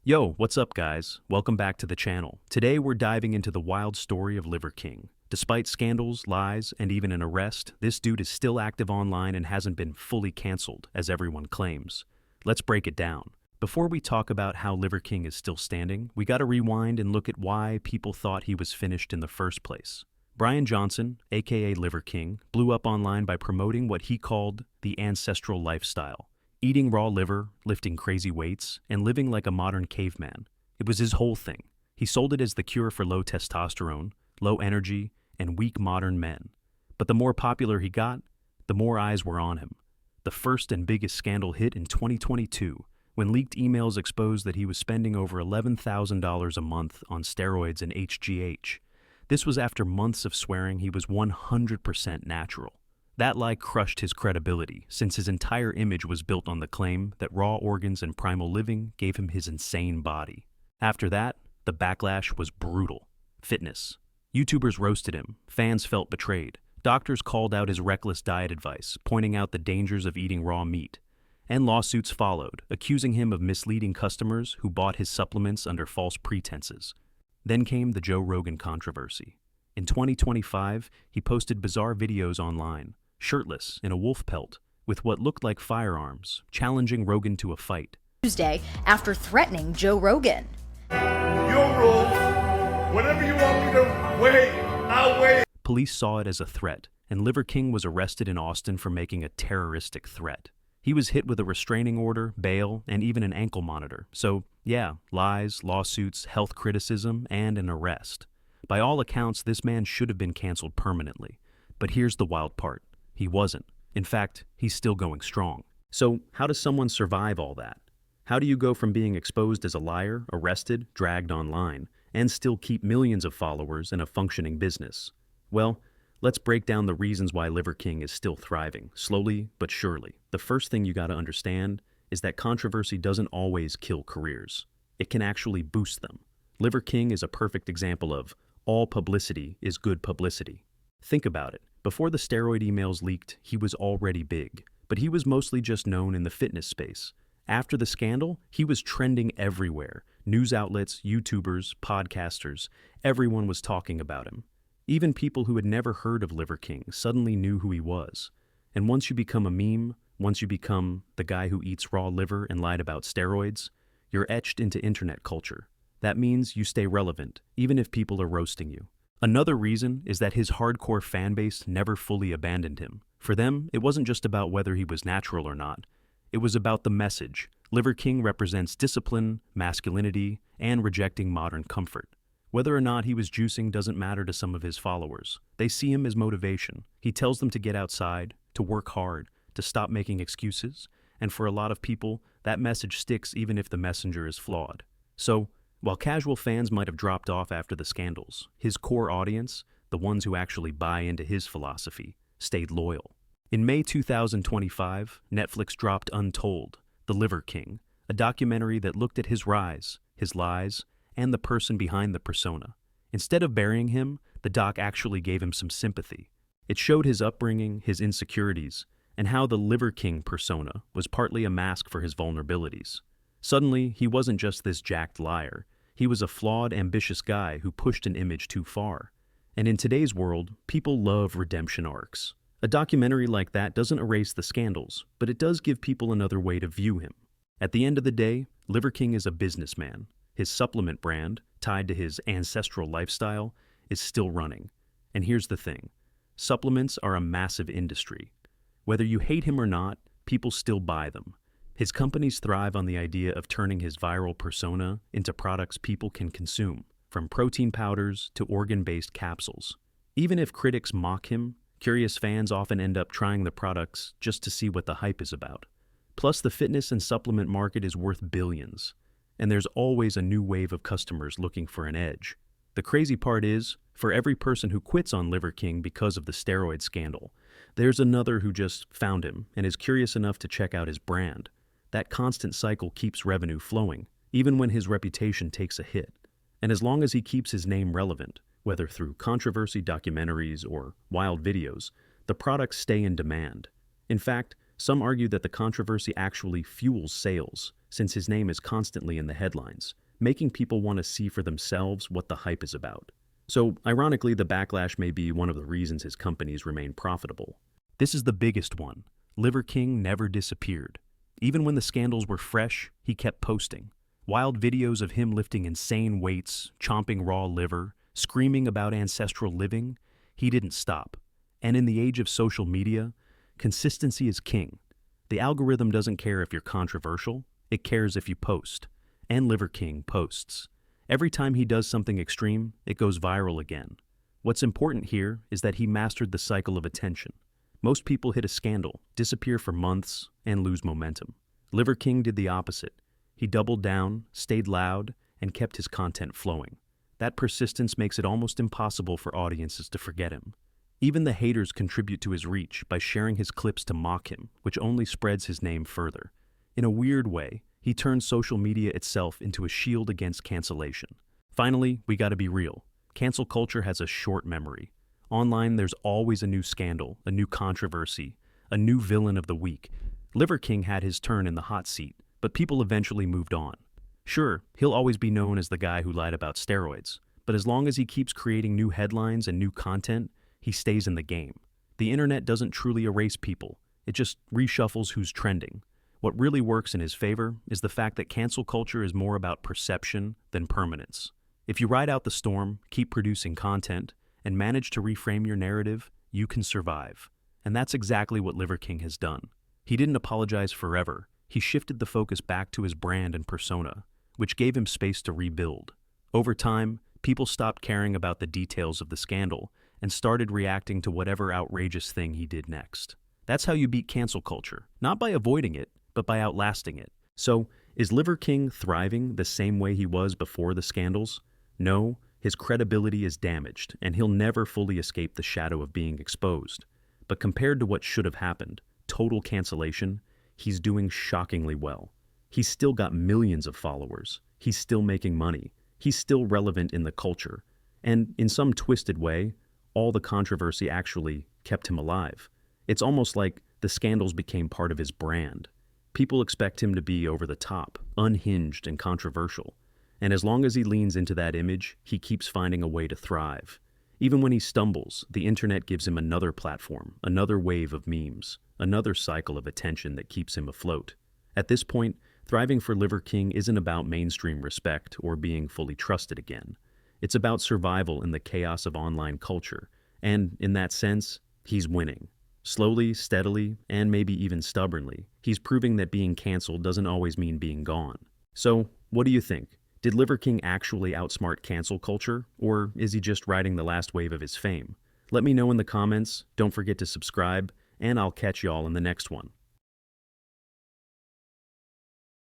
Yo, what's up guys? Welcome back to the channel. Today we're diving into the wild story of Liver King. Despite scandals, lies, and even an arrest, this dude is still active online and hasn't been fully cancelled, as everyone claims. Let's break it down. Before we talk about how Liver King is still standing, we gotta rewind and look at why people thought he was finished in the first place. Brian Johnson, aka Liver King, blew up online by promoting what he called the ancestral lifestyle. Eating raw liver, lifting crazy weights, and living like a modern caveman. It was his whole thing. He sold it as the cure for low testosterone, low energy, and weak modern men. But the more popular he got, the more eyes were on him. The first and biggest scandal hit in 2022, when leaked emails exposed that he was spending over $11,000 a month on steroids and HGH. This was after months of swearing he was 100% natural. That lie crushed his credibility, since his entire image was built on the claim that raw organs and primal living gave him his insane body. After that, the backlash was brutal. Fitness. YouTubers roasted him, fans felt betrayed, doctors called out his reckless diet advice, pointing out the dangers of eating raw meat, and lawsuits followed, accusing him of misleading customers who bought his supplements under false pretenses. Then came the Joe Rogan controversy. In 2025, he posted bizarre videos online, shirtless in a wolf pelt, with what looked like firearms, challenging Rogan to a fight. Tuesday after threatening Joe Rogan. Your rules. Whatever you want me to wait, I'll wait. Police saw it as a threat, and Liver King was arrested in Austin for making a terroristic threat. He was hit with a restraining order, bail, and even an ankle monitor. So, yeah, lies, lawsuits, health criticism, and an arrest. By all accounts, this man should have been canceled permanently. But here's the wild part. He wasn't. In fact, he's still going strong. So, how does someone survive all that? How do you go from being exposed as a liar, arrested, dragged online, and still keep millions of followers and a functioning business? Well, let's break down the reasons why Liver King is still thriving, slowly but surely. The first thing you gotta understand is that controversy doesn't always kill careers. It can actually boost them. Liver King is a perfect example of all publicity is good publicity. Think about it. Before the steroid emails leaked, he was already big, but he was mostly just known in the fitness space. After the scandal, he was trending everywhere. News outlets, YouTubers, podcasters, everyone was talking about him. Even people who had never heard of Liver King suddenly knew who he was. And once you become a meme, once you become the guy who eats raw liver and lied about steroids, you're etched into internet culture. That means you stay relevant, even if people are roasting you. Another reason is that his hardcore fanbase never fully abandoned him. For them, it wasn't just about whether he was natural or not. It was about the message. Liver King represents discipline, masculinity, and rejecting modern comfort. Whether or not he was juicing doesn't matter to some of his followers. They see him as motivation. He tells them to get outside, to work hard, to stop making excuses, and for a lot of people, that message sticks even if the messenger is flawed. So, while casual fans might have dropped off after the scandals, his core audience, the ones who actually buy into his philosophy, stayed loyal. In May 2025, Netflix dropped Untold, The Liver King, a documentary that looked at his rise, his lies, and the person behind the persona. Instead of burying him, the doc actually gave him some sympathy. It showed his upbringing, his insecurities, and how the Liver King persona was partly a mask for his vulnerabilities. Suddenly, he wasn't just this jacked liar. He was a flawed, ambitious guy who pushed an image too far. And in today's world, people love redemption arcs. A documentary like that doesn't erase the scandals, but it does give people another way to view him. At the end of the day, Liver King is a businessman. His supplement brand, tied to his ancestral lifestyle, is still running. And here's the thing. Supplements are a massive industry. Whether you hate him or not, people still buy them. His companies thrive on the idea of turning his viral persona into products people can consume, from protein powders to organ-based capsules. Even if critics mock him, curious fans often end up trying the products just to see what the hype is about. Plus, the fitness and supplement market is worth billions, and there's always a new wave of customers looking for an edge. The crazy part is, for every person who quits on Liver King because of the steroid scandal, there's another who just found him and is curious enough to check out his brand. That constant cycle keeps revenue flowing, even when his reputation takes a hit. And as long as he keeps his name relevant, whether through controversy documentaries or wild videos, the products stay in demand. In fact, some argue that the controversy actually fuels sales. since his name is constantly in the headlines, making people want to see for themselves what the hype is about. So, ironically, the backlash may be one of the reasons his companies remain profitable. This is the biggest one. Liver King never disappeared. Even when the scandals were fresh, he kept posting. Wild videos of him lifting insane weights, chomping raw liver, screaming about ancestral living, he didn't stop. And in the age of social media, consistency is king. The algorithm doesn't care if you're controversial, it cares if you post. And Liver King posts. Every time he does something extreme, it goes viral again. What's important here is that he mastered the cycle of attention. Most people hit a scandal, disappear for months, and lose momentum. Liver King did the opposite. He doubled down, stayed loud, and kept his content flowing. That persistence makes it almost impossible for audiences to forget him. Even the haters contribute to his reach by sharing his clips to mock him, which only spreads his name further. In a weird way, he turns social media itself into a shield against cancellation. Finally, we gotta be real. Cancel culture has a short memory. Online, there's always a new scandal, a new controversy, a new villain of the week. Liver King had his turn in the hot seat, but people eventually moved on. Sure, he'll always be known as the guy who lied about steroids, but as long as he keeps creating new headlines and new content, he stays in the game. The internet doesn't truly erase people, it just reshuffles who's trending. What really works in his favor is the fact that cancel culture is more about perception than permanence. If you ride out the storm, keep producing content, and manage to reframe your narrative, you can survive. And that's exactly what Liver King has done. He didn't apologize forever. He shifted the focus back to his brand and persona, which gave him space to rebuild. Over time, people stopped caring about the details of the scandal and started reacting to whatever outrageous thing he did next. That's how you beat cancel culture, not by avoiding it, but by outlasting it. So, is Liver King thriving the same way he was before the scandals? No, his credibility is damaged, and he'll never fully escape the shadow of being exposed. But compared to what should have happened, total cancellation, he's doing shockingly well. He's still got millions of followers. He's still making money. He's still relevant in the culture. And in some twisted way, all the controversy actually kept him alive. It's almost like the scandals became part of his brand. People expect him to be over the top, unhinged, and controversial. And as long as he leans into that image, he keeps finding a way to thrive. Even when he stumbles, the internet gives him another platform, another wave of memes, another cycle of attention that keeps him afloat. At this point, thriving for Liver King isn't about mainstream respect or being fully trusted again. It's about survival in the chaos of online culture. And in that sense, he's winning. Slowly, steadily, and maybe even stubbornly, he's proving that being canceled doesn't always mean being gone. So, what do you think? Did Liver King actually outsmart cancel culture, or is he just riding the last wave of his fame? Let me know in the comments, don't forget to subscribe, and I'll catch y'all in the next one.